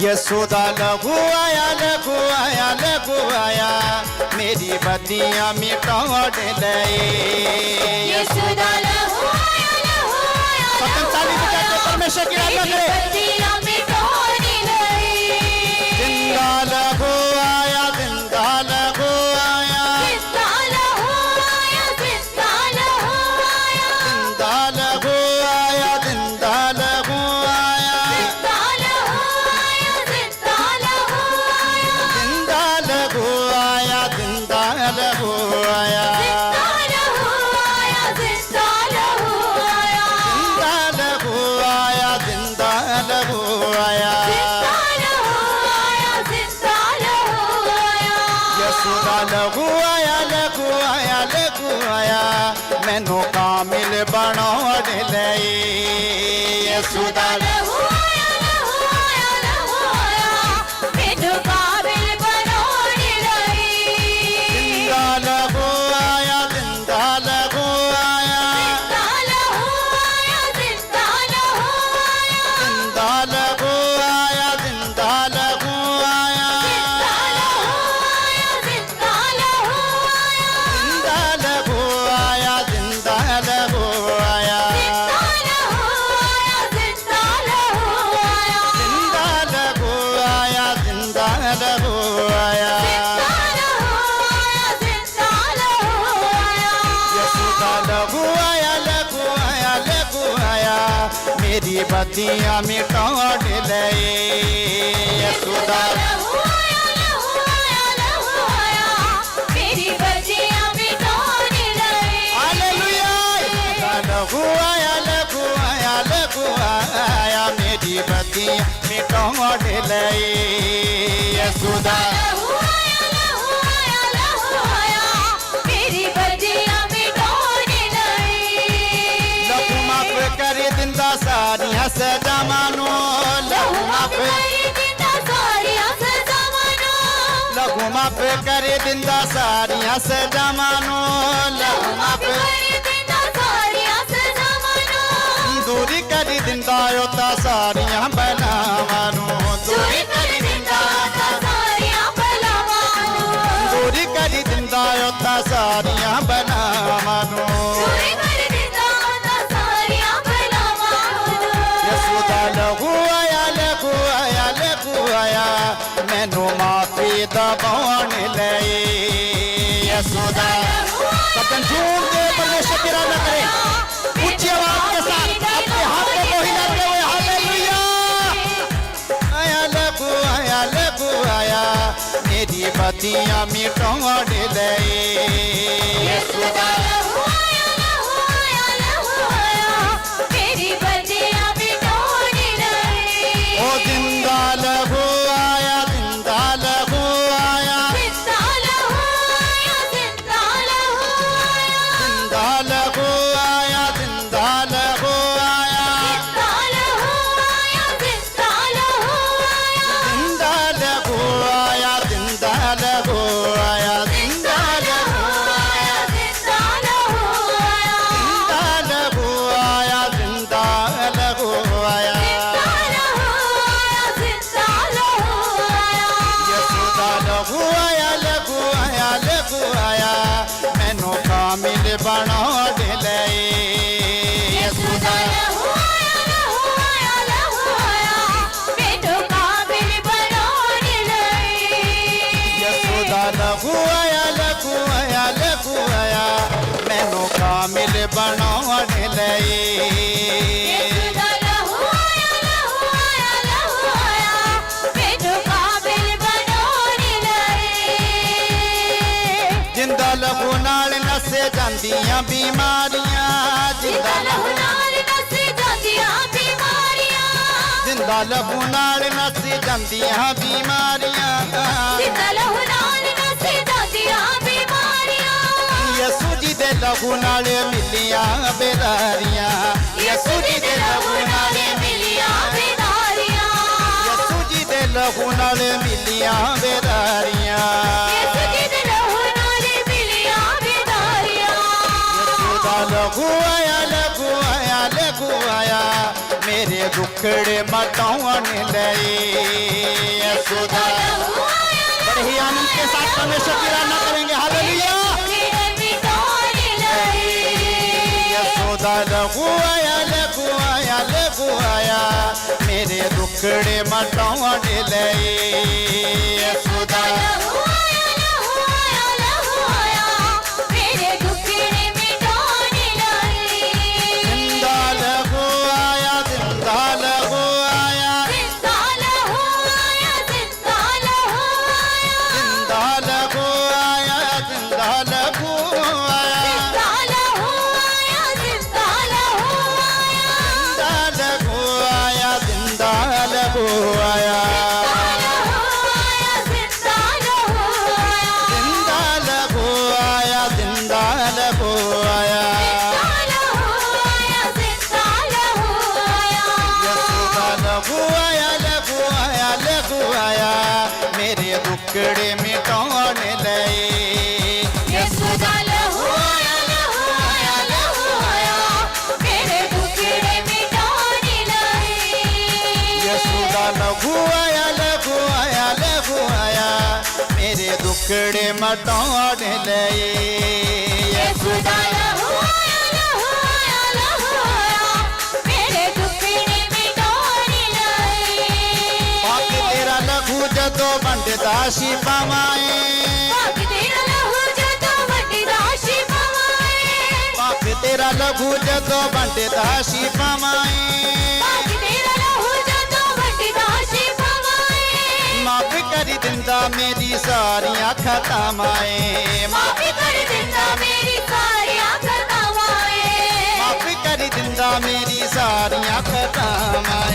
यशोदा लघु आया लघु आया लघु आया मेरी बदियां मिटाड़ ले। यशोदा लघु आया लघु आया ताली बजा के परमेश्वर की आराधना करें। बदियां मिटाड़ ले। जिंदा लघु आया जिंदा लघु आया जिंदा लघु आया जिंदा लघु आया जिंदा लघु आया जिंदा लघु आया जिंदा लघु आया जिंदा लघु आया जिंदा लघु आया जिंदा लघु आया जिंदा लघु आया जिंदा लघु आया जिंदा लघु आया जिंदा लघु आया जिंदा लघु आया जिंदा लघु आया। यशोदा लघु आया लघु आया लघु आया मैनू कामिल बनाड़ ले। यशोदा लघु आया लघु आया लघु आया मैनू काबिल बनाड़ ले। जिंदा लघु आया जिंदा लघु आया जिंदा लघु आया जिंदा लघु आया जिंदा लघु आया जिंदा लघु आया जिंदा लघु आया जिंदा लघु आया जिंदा लघु आया जिंदा लघु आया जिंदा लघु आया जिंदा लघु आया जिंदा लघु आया जिंदा लघु आया जिंदा लघु आया यशोदा लघु आया लघु आया लघु आया मेरी बदियां मिटाड़ ले। यशोदा लघु आया लघु आया लघु आया मेरी बदियां मिटाड़ ले। हालेलुया। यशोदा लघु आया लघु आया लघु आया मेरी बदियां मिटाड़ ले। यशोदा लघु आया लघु आया लघु आया मेरी बदियां मिटाड़ ले। लघु माफ करे दिंदा सारियां सजा मानो लघु माफ लघु माफ करे दिंदा सारियां सजा मानो लघु माफ दूरी करी दिंदा ओता सारियां बला मानो दूरी करी दिंदा ओता सारियां बला मानो। यशोदा लघु आया लघु आया लघु आया मैनू माफी दबाण ले। यशोदा सबन झूम के परमेश्वर की आराधना करें ऊंची आवाज के साथ अपने हाथों को हिलाते हुए हालेलुया। आया लघु आया लघु आया मेरी बदियां मिटाड़ ले। यशोदा ओ जिंदा लघु आया जिंदा लघु आया जिंदा लघु आया जिंदा लघु आया जिंदा लघु आया जिंदा लघु आया जिंदा लघु आया जिंदा लघु आया जिंदा लघु आया जिंदा लघु आया यशोदा लघु आया लघु आया लघु आया मैनू कामिल बनाड़ ले। यशोदा यशोदा लघु आया लघु आया लघु आया मैनू कामिल बनाड़ ले। जिंदा लहू नाल नसे जांदियां बीमारियां जिंदा लहू नाल नसे जांदियां बीमारियां यसू जी दे लहू नाल मिलियां बेदारियां यसू जी दे लहू नाल मिलियां बेदारियां यसू जी दे लहू नाल मिलियां बेदारियां लघु आया लघु आया लघु आया मेरे दुखड़े मटाउण ले। के साथ परमेश्वर की आराधना करेंगे। हालेलुया। यशोदा लघु आया लघु आया लघु आया मेरे दुखड़े मटाने लए। यशोदा जिंदा लघु आया जिंदा लघु आया जिंदा लघु आया जिंदा लघु आया जिंदा लघु आया जिंदा लघु आया जिंदा लघु आया जिंदा लघु आया यशोदा लघु आया लघु आया लघु आया मेरे दुखड़े मिटाने लए। यशोदा लहू आया लहू आया लहू आया मेरे दुखड़े मिटाने लए। यशोदा लघु आया लघु आया लघु आया मेरे दुखड़े मटाने लए। यशोदा लहू आया लहू आया लहू आया मेरे दुखड़े मिटाने लए। पाक तेरा लघु जदो बंटदा सी पावाए। पाक तेरा लहू जदों वंडदा सी पावाए। पाक तेरा लघु जदो बंटदा सी पावाए। पाक तेरा लहू जदों वंडदा सी पावाए। माफ कर दिंदा मेरी सारियां खतावाए। माफ कर दिंदा मेरी सारियां खतावाए। माफ कर दिंदा मेरी सारियां खतावाए।